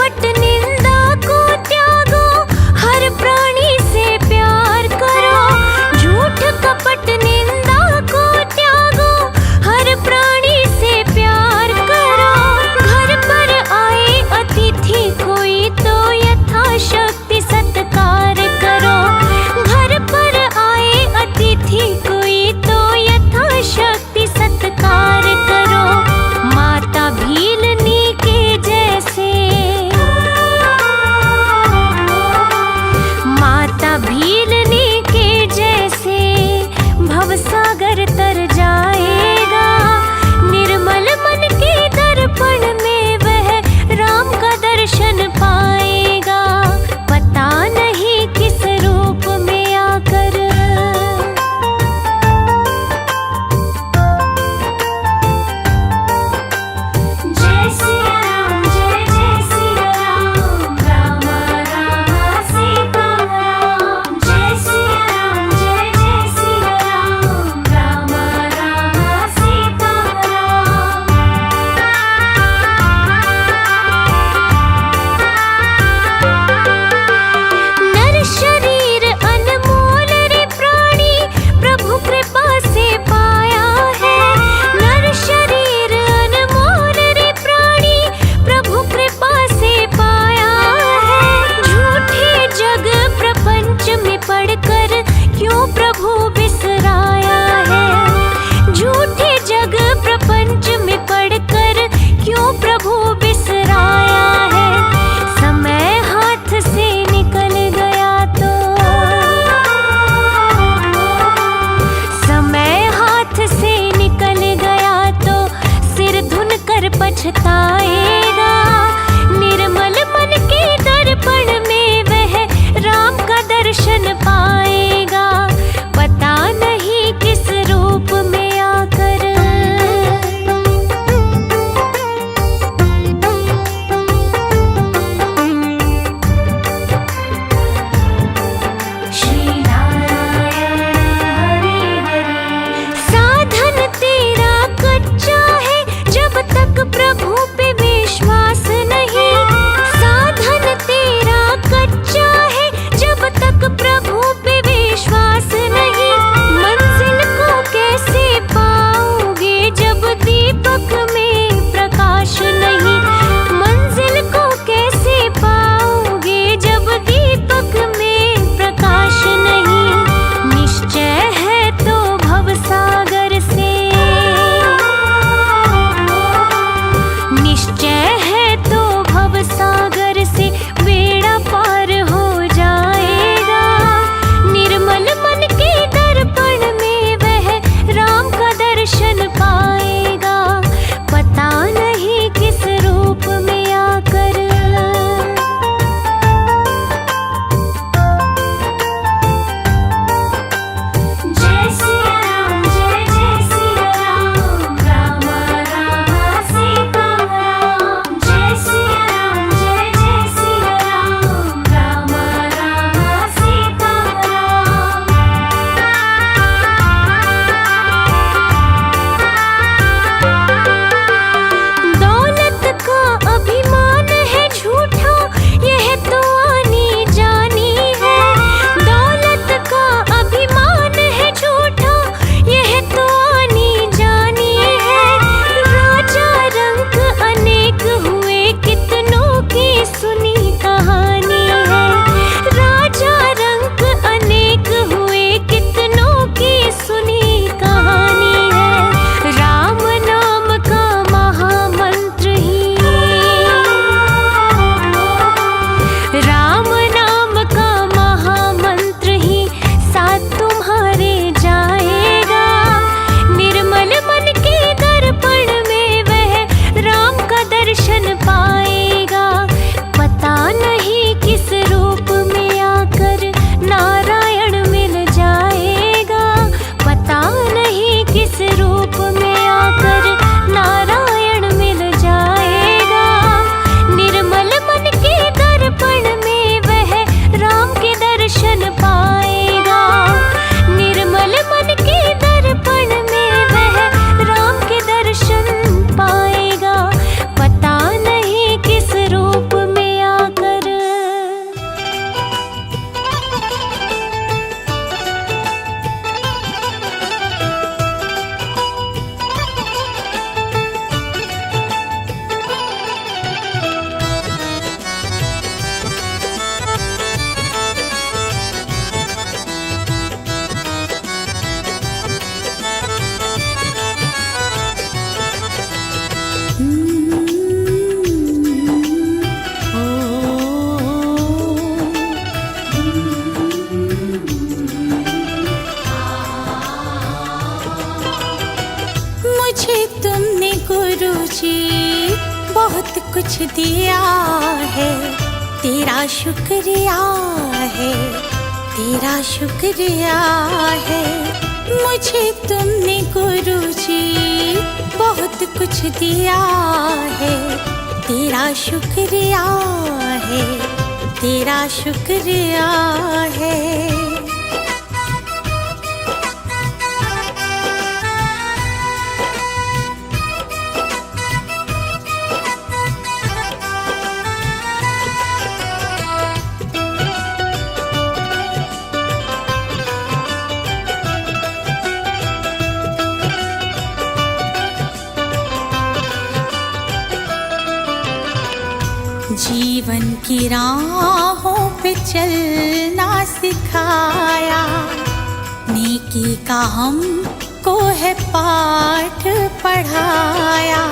कपट निंदा को त्यागो, हर प्राणी से प्यार करो। झूठ कपट निंदा को त्यागो, हर प्राणी से प्यार करो। घर पर आए अतिथि कोई तो यथाशक्ति सत्कार करो। घर पर आए अतिथि कोई तो यथाशक्ति सत्कार करो। माता भीलनी के जैसे कुछ दिया है, तेरा शुक्रिया है, तेरा शुक्रिया है। मुझे तुमने गुरुजी बहुत कुछ दिया है, तेरा शुक्रिया है, तेरा शुक्रिया है। जीवन की राहों पे चलना सिखाया, नेकी का हमको है पाठ पढ़ाया।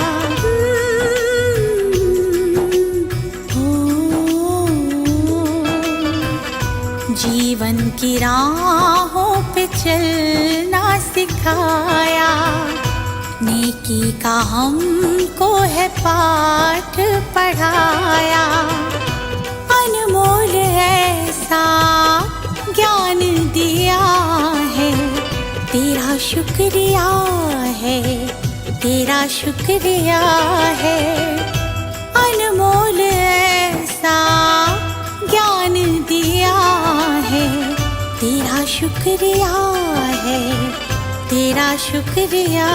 जीवन की राहों पे चलना सिखाया, नेकी का हमको है पाठ पढ़ाया। अनमोल ऐसा ज्ञान दिया है, तेरा शुक्रिया है, तेरा शुक्रिया है। अनमोल ऐसा ज्ञान दिया है, तेरा शुक्रिया है, तेरा शुक्रिया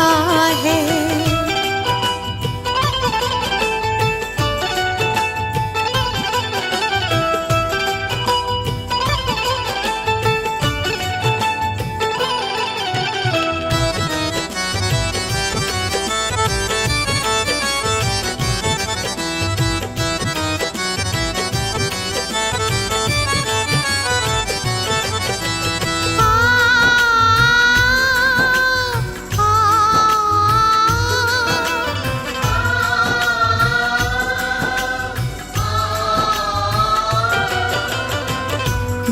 है।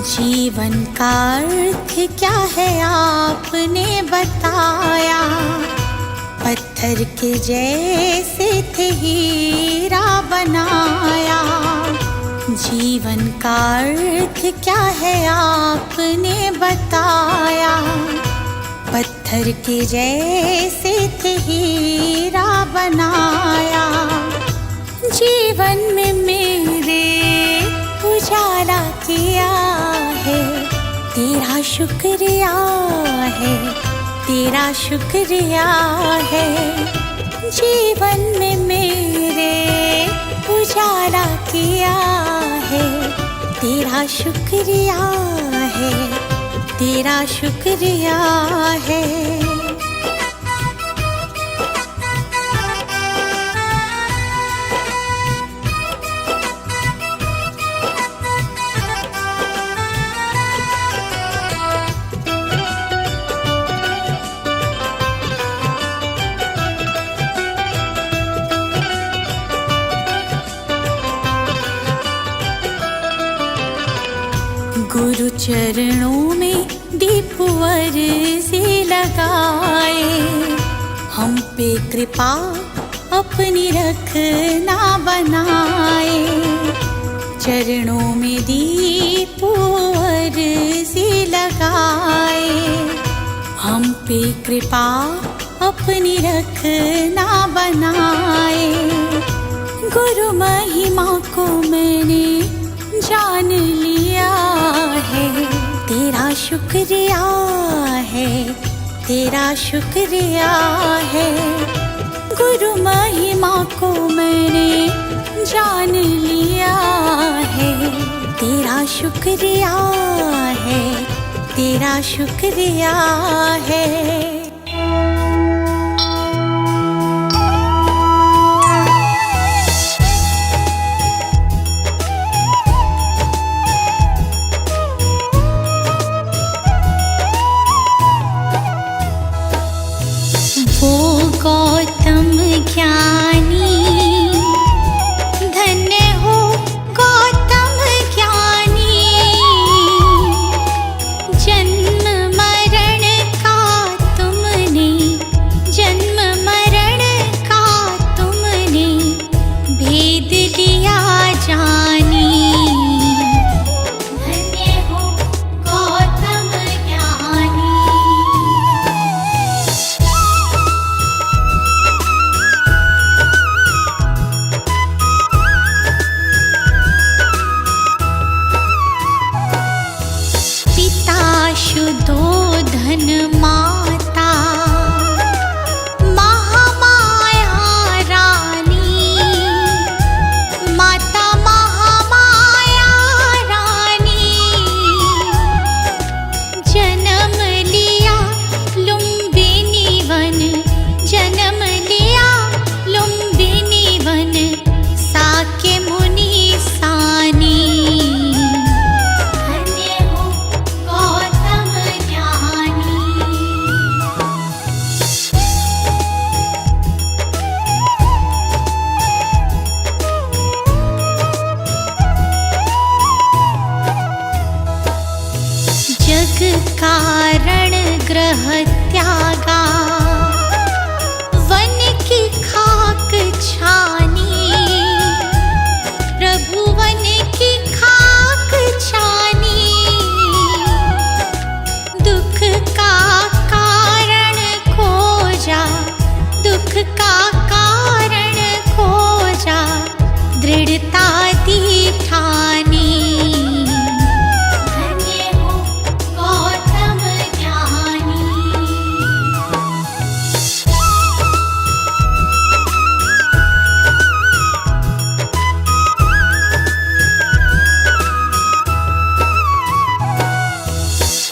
जीवन का अर्थ क्या है आपने बताया, पत्थर के जैसे थे हीरा बनाया। जीवन का अर्थ क्या है आपने बताया, पत्थर के जैसे थे हीरा बनाया। जीवन में मेरे उजाला किया है, तेरा शुक्रिया है, तेरा शुक्रिया है। जीवन में मेरे उजाला किया है, तेरा शुक्रिया है, तेरा शुक्रिया है। गुरु चरणों में दीपवर से लगाए, हम पे कृपा अपनी रखना बनाए। चरणों में दीपवर से लगाए, हम पे कृपा अपनी रखना बनाए। गुरु महिमा को मैंने जान लिया है, तेरा शुक्रिया है, तेरा शुक्रिया है। गुरु महिमा को मैंने जान लिया है, तेरा शुक्रिया है, तेरा शुक्रिया है। गौतम ज्ञानी धन्य हो, गौतम ज्ञानी। जन्म मरण का तुम धन माता महामाया रानी, माता महामाया रानी। जन्म लिया लुम्बिनी वन, जन्म लिया लुम्बिनी वन, साके मुनि सानी। धन्य हो गौतम ज्ञानी। जग कारण ग्रह त्यागा, वन की खाक छानी। प्रभु वन की खाक छानी। दुख का कारण खोजा, दुख का कारण खोजा, दृढ़ता दी ठानी। धन्य हो गौतम ज्ञानी।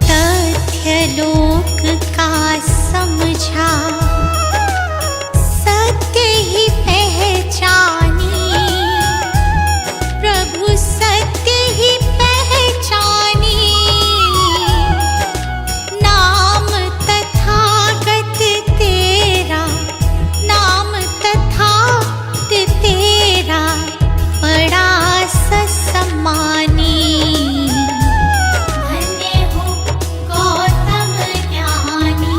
तथ्य लोक का समझा, सत्य ही पहचानी। प्रभु सत्य ही पहचानी। नाम तथागत तेरा, नाम तथागत तेरा, बड़ा ससम्मानी। धन्य हो गौतम ज्ञानी।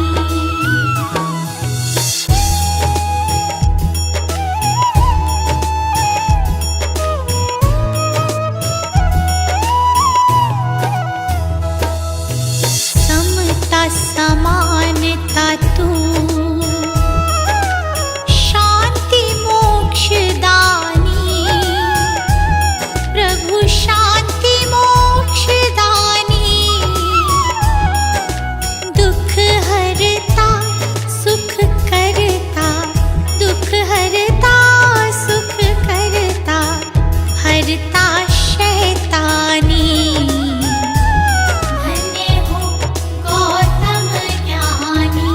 समता समानता तू, शांति मोक्ष दानी। प्रभु शांति मोक्ष दानी। दुख हरता सुख करता, दुख हरता सुख करता, हरता शैतानी। धन्य हो गौतम ज्ञानी।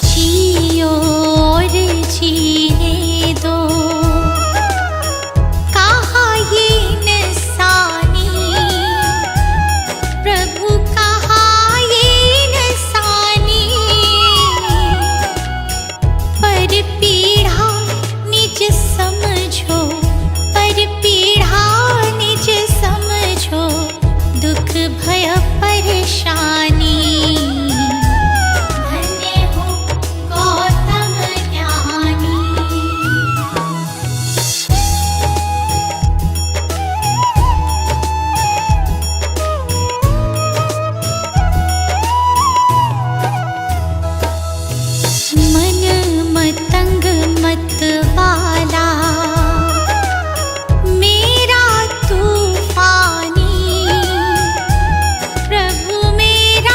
जियो और जीने दो, कहा ये इंसानी। प्रभु कहा ये इंसानी। पर पीढ़ा निज समझो, पर पीढ़ा निज समझो, दुख भय परेशानी। धन्य हो गौतम ज्ञानी। मन मतंग मत वाला, मेरा तूफानी। प्रभु मेरा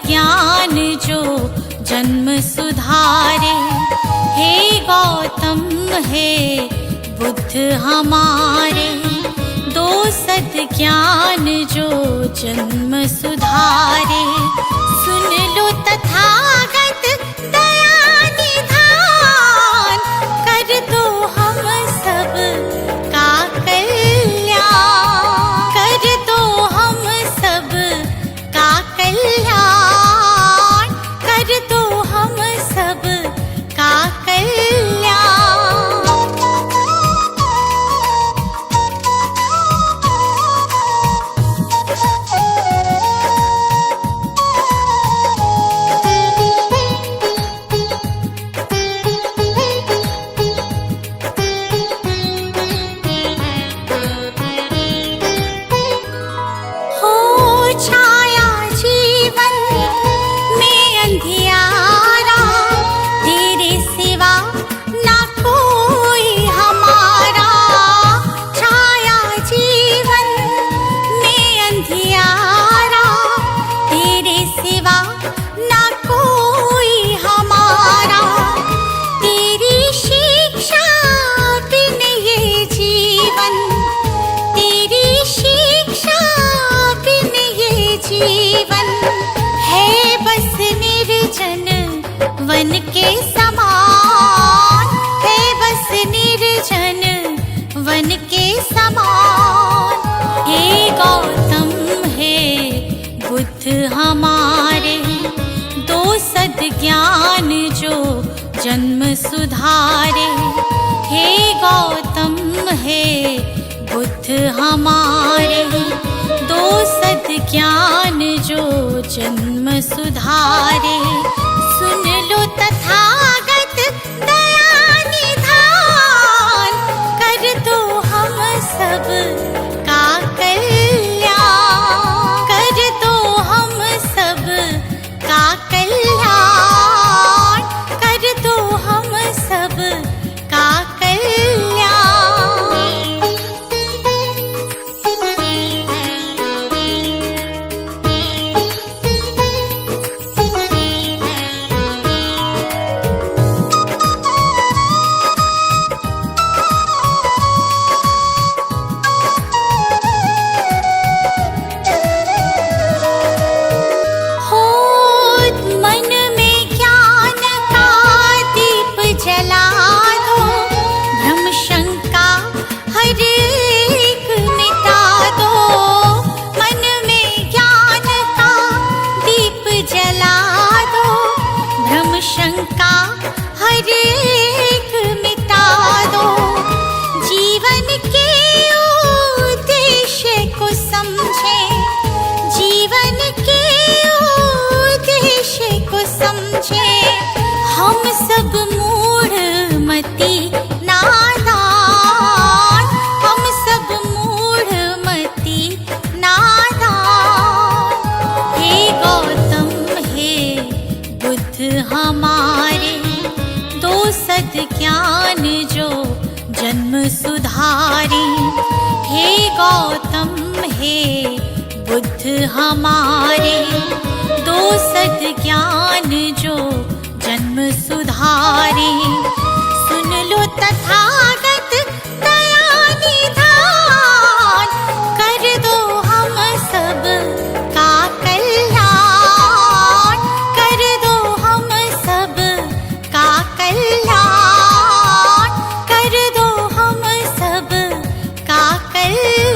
ज्ञान जो जन्म सुधारे। हे गौतम हे बुद्ध हमारे, दो सद ज्ञान जो जन्म सुधारे। सुन लो तथागत दया निधान, कर दो हम सब का कल्याण, कर दो हम सब का कल्याण, कर दो हम सब का कल्याण। हो छाया जीवन में अंधियारा, तेरे सिवा ना कोई हमारा। छाया जीवन में अंधियारा, तेरे सिवा ना कोई हमारा। तेरी शिक्षा बिन ये जीवन, तेरी शिक्षा बिन ये जीवन है बस निर्जन वन के समान, है बस निर्जन वन के समान। हे गौतम हे बुद्ध हमारे, दो सद ज्ञान जो जन्म सुधारे। हे गौतम हे बुद्ध हमारे, दो सद ज्ञान जो जन्म सुधारे। सुन लो तथागत दया निधान, कर दो हम सब का कल्याण, कर दो हम सब का कल्याण, कर दो हम सब का कल्याण। हो मन में ज्ञान का दीप जला दो, भ्रम शंका हर एक मिटा दो। मन में ज्ञान का दीप जला दो, भ्रम शंका हर एक मिटा दो। जीवन के उद्देश्य को समझे, जीवन के उद्देश्य को समझे। हम सब मूढ़ मति नादान, हम सब मूढ़ मति नादान। हे गौतम हे बुद्ध हमारे, दो सद ज्ञान जो जन्म सुधारे। हे गौतम हे बुद्ध हमारे, दो सद ज्ञान जो जन्म सुधारे। सुन लो तथागत दया निधान, कर दो हम सब का कल्याण, कर दो हम सब का कल्याण, कर दो हम सब का कल्याण।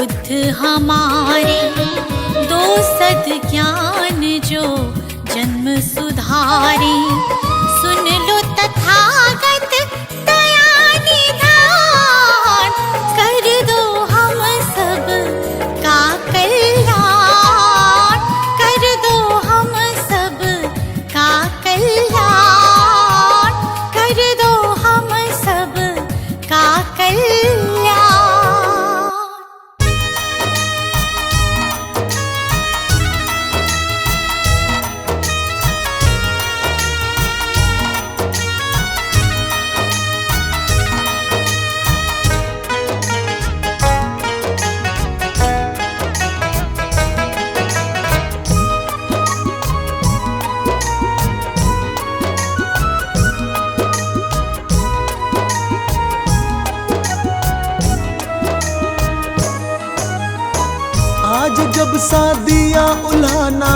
बुद्ध हमारे दो सद ज्ञान जो जन्म सुधारे। सुन लो तथागत दया निधान, कर दो हम सब का कल्याण, कर दो हम सब का कल्याण, कर दो हम सब का कल्याण। आज जब शादियाँ उल्हाना,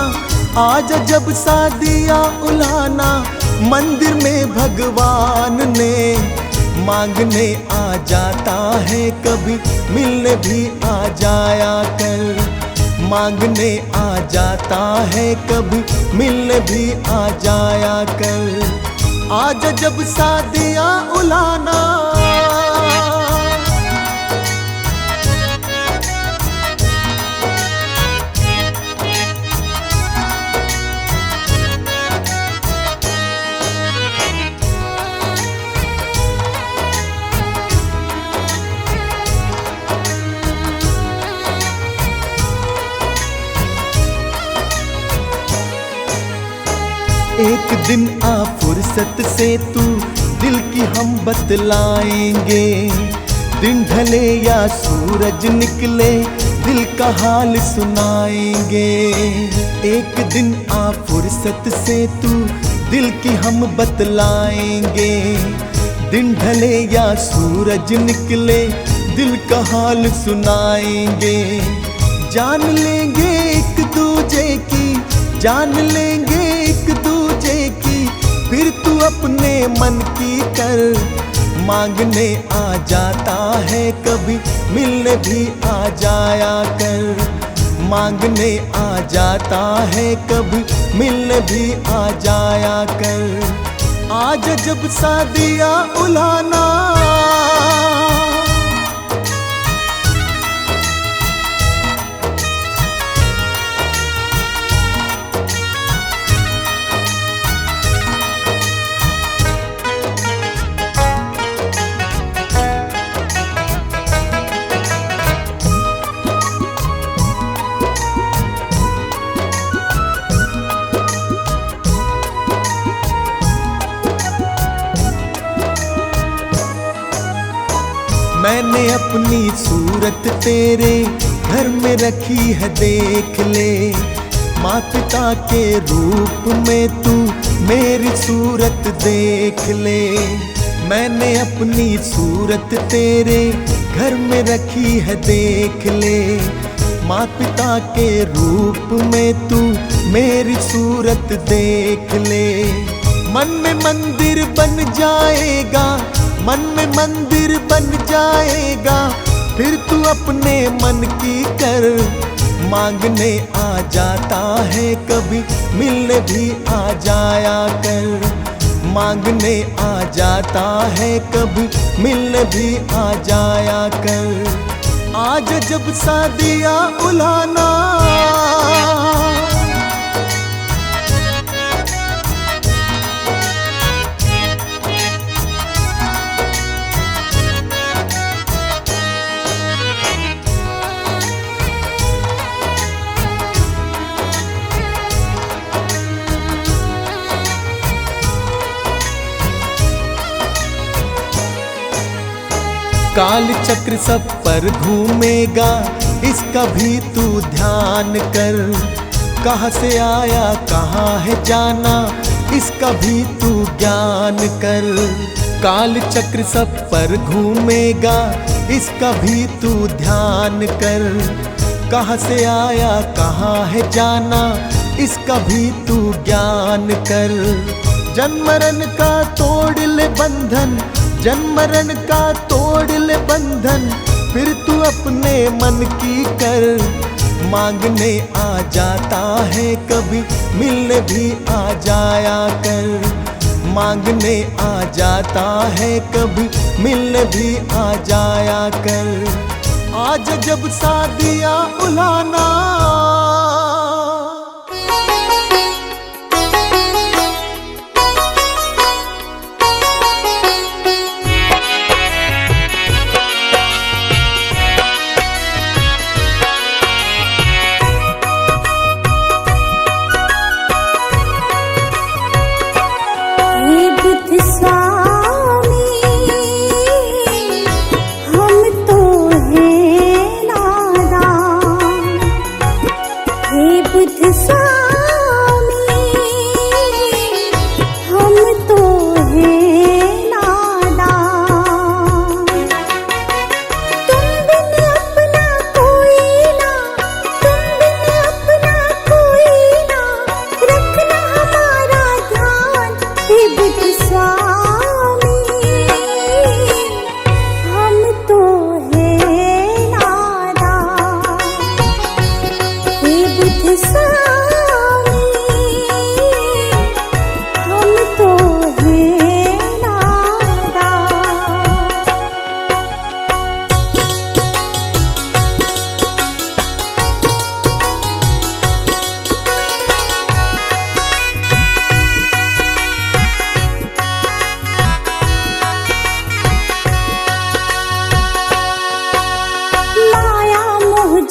आज जब शादियाँ उल्हाना, मंदिर में भगवान ने मांगने आ जाता है, कभी मिलने भी आ जाया कर। मांगने आ जाता है, कभी मिलने भी आ जाया कर। आज जब शादियाँ उल्हाना, एक दिन आ फुर्सत से तू दिल की हम बतलाएंगे। दिन ढले या सूरज निकले दिल का हाल सुनाएंगे। एक दिन आ फुर्सत से तू दिल की हम बतलाएंगे। दिन ढले या सूरज निकले दिल का हाल सुनाएंगे। जान लेंगे एक दूजे की, जान लेंगे एक दूजे की, फिर तू अपने मन की कर। मांगने आ जाता है, कभी मिलने भी आ जाया कर। मांगने आ जाता है, कभी मिलने भी आ जाया कर। आज जब शादियाँ उल्हाना, मैंने अपनी सूरत तेरे घर में रखी है, देख ले। माँ पिता के रूप में तू मेरी सूरत देख ले। मैंने अपनी सूरत तेरे घर में रखी है, देख ले। माँ पिता के रूप में तू मेरी सूरत देख ले। मन में मंदिर बन जाएगा, मन में मंदिर बन जाएगा, फिर तू अपने मन की कर। मांगने आ जाता है, कभी मिलने भी आ जाया कर। मांगने आ जाता है, कभी मिलने भी आ जाया कर। आज जब शादियाँ उल्हाना, काल चक्र सब पर घूमेगा, इसका भी तू ध्यान कर। कहाँ से आया कहाँ है जाना, इसका भी तू ज्ञान कर। काल चक्र सब पर घूमेगा, इसका भी तू ध्यान कर। कहाँ से आया कहाँ है जाना, इसका भी तू ज्ञान कर। जन्म मरण का तोड़ ले बंधन, जन्म मरण का तोड़ ले बंधन, फिर तू अपने मन की कर मांगने आ जाता है, कभी मिलने भी आ जाया कर। मांगने आ जाता है, कभी मिलने भी आ जाया कर। आज जब शादियाँ उलाना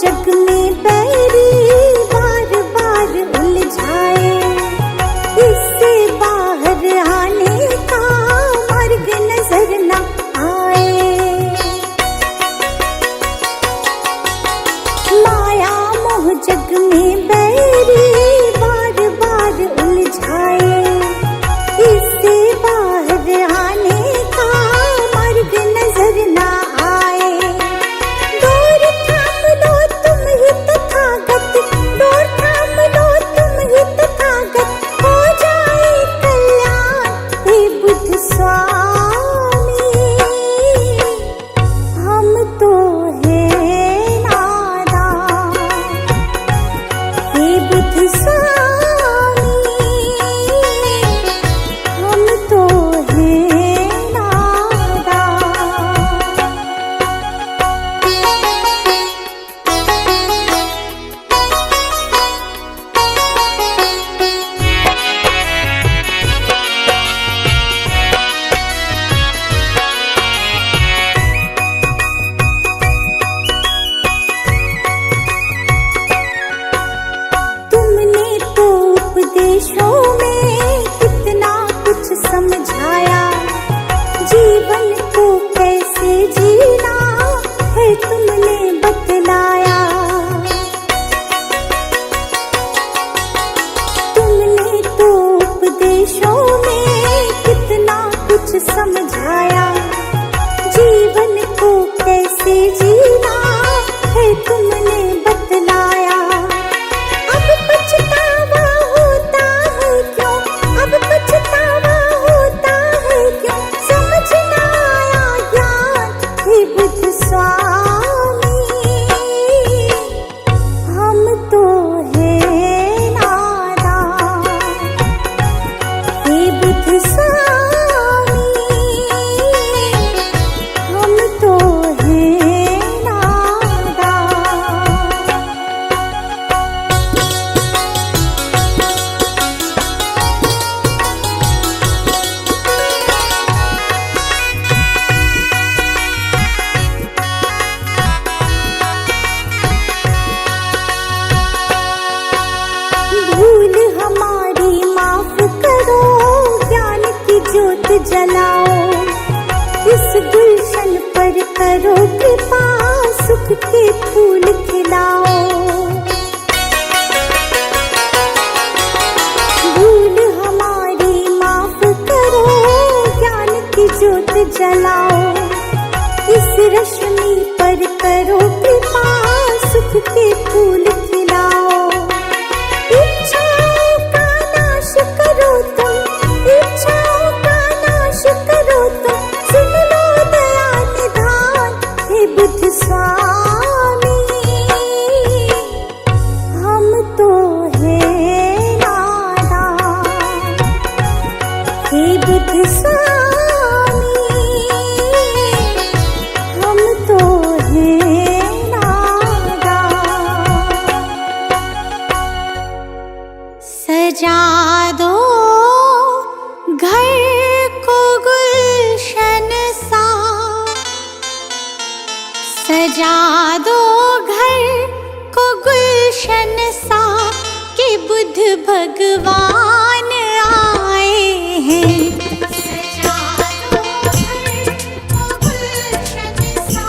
जग में बैरी बार बार उलझाए, इससे बाहर आने का मार्ग नजर न आए। माया मोह जग में बैरी बार बार उलझाए, इससे बाहर आने का मार्ग नजर न आए। उपदेशों में कितना कुछ समझाया, जीवन को कैसे जीना है तुमने बतलाया। तुमने तो उपदेशों में कितना कुछ समझाया, जीवन को कैसे जीना है तुमने बतलाया। अब पछतावा होता है क्यों, अब पछतावा होता है क्यों, समझ न आया ज्ञान हे बुद्ध स्वामी। हम तो है नादान हे बुद्ध स्वामी, हम तो है नादान। भूल हमारी माफ करो, ज्ञान की ज्योत जलाओ, इस गुलशन पर करो कृपा, सुख के फूल खिलाओ। भूल हमारी माफ करो, ज्ञान की ज्योत जलाओ, इस रश्मि पर करो कृपा, सुख के फूल खिलाओ। इच्छाओं का नाश करो तुम, इच्छाओं का नाश करो तुम, सुन लो दया निधान हे बुद्ध स्वामी। सजा दो घर को गुलशन सा कि बुद्ध भगवान आए हैं। सजा दो घर को गुलशन सा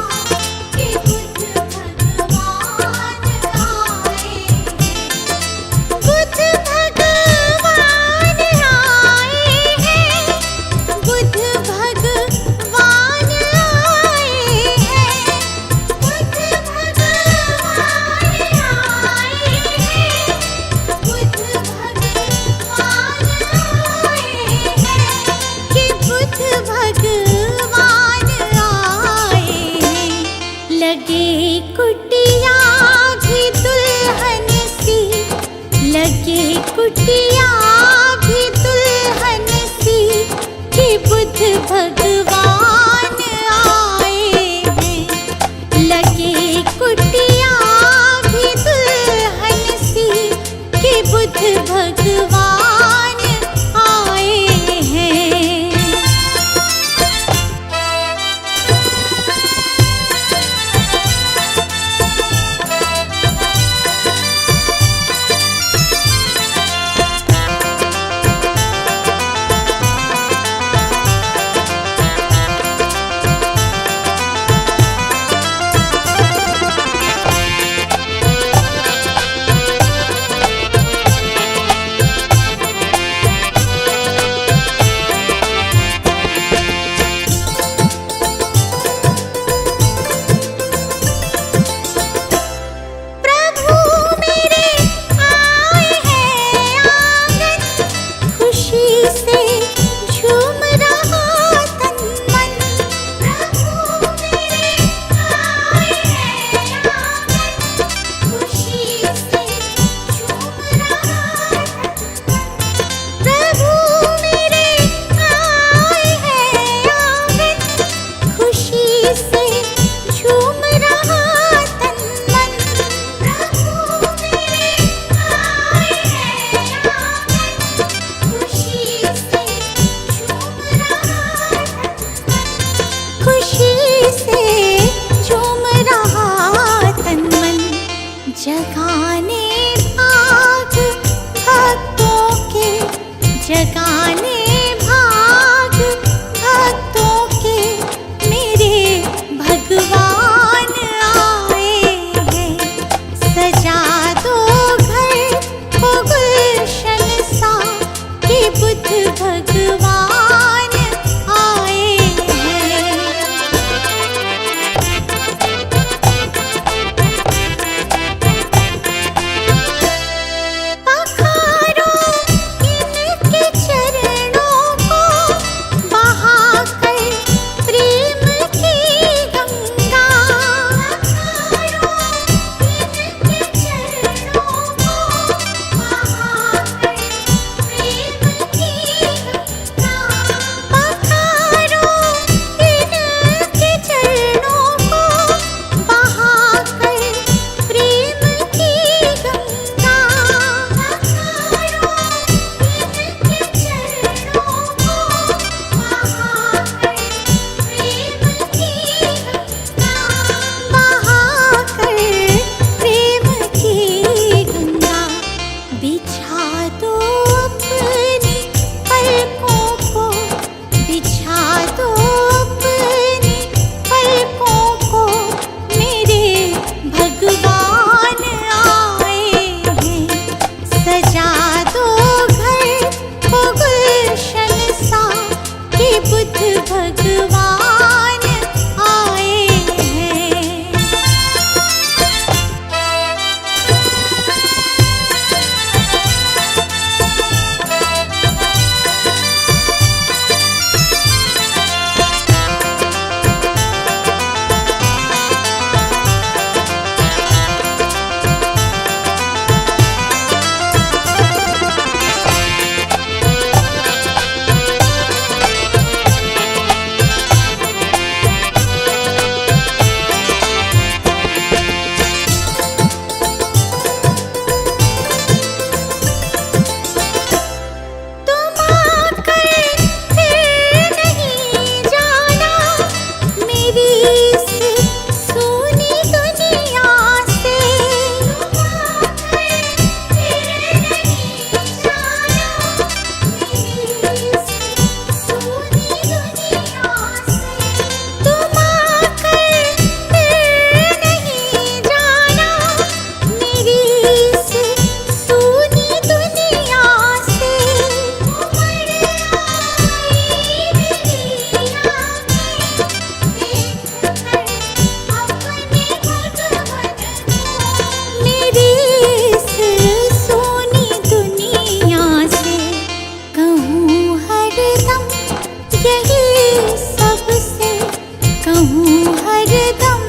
कि बुद्ध भगवान आए हैं। बुद्ध भगवान आए हैं। बुद्ध भगवान आए हैं। बुद्ध भगवान आए हैं। बुद्ध भगवान आए हैं कि बुद्ध भगवान आए हैं। लगे कुटिया भी दुल्हन सी, लगे कुटिया भी दुल्हन सी कि बुद्ध भगवान आए हैं। लगे कुटिया भी दुल्हन सी कि बुद्ध भगवान आए हैं। प्रभु मेरे आए हैं आंगन, खुशी से झूम रहा तन मन। प्रभु मेरे आए हैं आंगन, खुशी से झूम रहा तन मन। प्रभु मेरे आए हैं आंगन, खुशी से झूम रहा तन मन। प्रभु मेरे आए हैं आंगन, खुशी से झूम रहा तन मन। खुशी से झूम रहा तन मन। जगाने भाग भक्तों के, जगाने भाग भक्तों के मेरे भगवान आए हैं। सजा दो घर को गुलशन सा कि बुद्ध भगवान आए हैं। पखारो इनके चरणों को, बहाकर प्रेम की गंगा। पखारो इनके चरणों को, बहाकर प्रेम की गंगा। पखारो इनके चरणों को, बहाकर प्रेम की गंगा। पखारो इनके चरणों को, बहाकर प्रेम की गंगा। बहाकर प्रेम की गंगा। बिछा दो अपनी पलकों को, बिछा दो अपनी पलकों को मेरे भगवान आए हैं। सजा दो घर को गुलशन सा कि बुद्ध भगवान आए हैं। कहूँ हरदम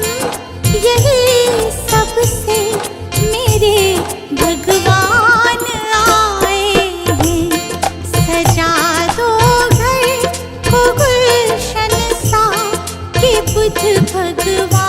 यही सबसे मेरे भगवान आए हैं। सजा दो घर को गुलशन सा कि बुध भगवान